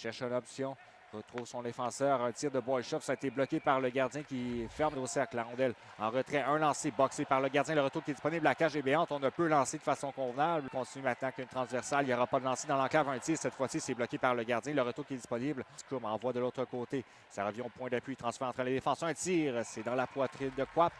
Cherche une option. Retrouve son défenseur. Un tir de Boychuk. Ça a été bloqué par le gardien qui ferme au cercle. La rondelle en retrait. Un lancé boxé par le gardien. Le retour qui est disponible. La cage est béante. On ne peut lancer de façon convenable. On continue maintenant qu'une transversale. Il n'y aura pas de lancer dans l'enclave. Un tir. Cette fois-ci, c'est bloqué par le gardien. Le retour qui est disponible. Scoum envoie de l'autre côté. Ça revient au point d'appui. Transfert entre les défenseurs. Un tir. C'est dans la poitrine de Quap.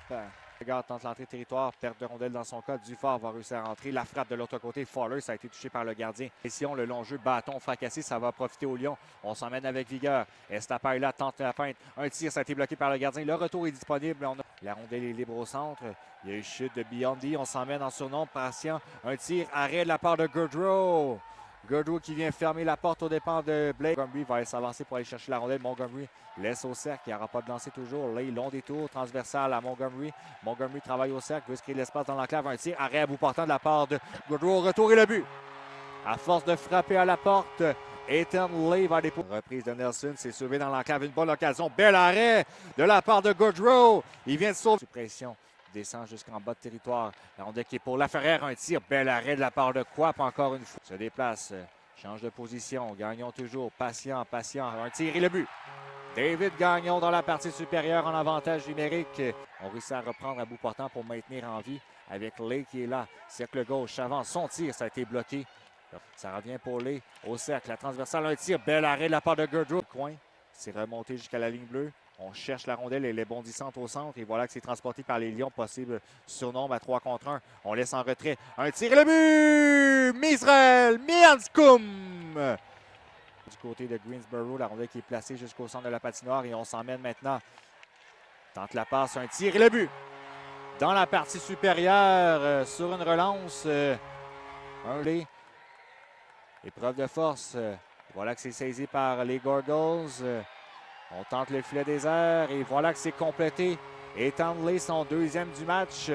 Regarde, tente l'entrée territoire, perte de rondelle dans son cas. Dufort va réussir à rentrer. La frappe de l'autre côté. Fowler, ça a été touché par le gardien. Pression, le long jeu, bâton fracassé, ça va profiter aux Lions. On s'emmène avec vigueur. Estapaila tente la feinte. Un tir, ça a été bloqué par le gardien. Le retour est disponible. La rondelle est libre au centre. Il y a eu chute de Biondi. On s'emmène en surnom. Patient. Un tir, arrêt de la part de Goodrow. Goodrow qui vient fermer la porte aux dépens de Blake. Montgomery va s'avancer pour aller chercher la rondelle. Montgomery laisse au cercle. Il n'y aura pas de lancer toujours. Là, long détour transversal à Montgomery. Montgomery travaille au cercle. Veut se créer de l'espace dans l'enclave. Un tir. Arrêt à bout portant de la part de Goodrow. Retour et le but. À force de frapper à la porte, Ethan Lay va déposer. Reprise de Nelson. C'est sauvé dans l'enclave. Une bonne occasion. Bel arrêt de la part de Goodrow. Il vient de sauver. Pression. Descend jusqu'en bas de territoire. La rondelle qui est pour Laferrière. Un tir. Bel arrêt de la part de Quap encore une fois. Se déplace. Change de position. Gagnon toujours. Patient. Un tir et le but. David Gagnon dans la partie supérieure en avantage numérique. On réussit à reprendre à bout portant pour maintenir en vie avec Lay qui est là. Cercle gauche. Avance. Son tir. Ça a été bloqué. Ça revient pour Lay au cercle. La transversale. Un tir. Bel arrêt de la part de Goodrow. Coin. C'est remonté jusqu'à la ligne bleue. On cherche la rondelle, elle est bondissante au centre. Et voilà que c'est transporté par les Lions. Possible surnombre à 3 contre 1. On laisse en retrait. Un tir et le but! Misrael Mianscoum! Du côté de Greensboro, la rondelle qui est placée jusqu'au centre de la patinoire. Et on s'emmène maintenant. Tente la passe, un tir et le but! Dans la partie supérieure, sur une relance. Un lay. Épreuve de force. Voilà que c'est saisi par les Gorgles. On tente le filet désert et voilà que c'est complété. Ethan Lay, son deuxième du match.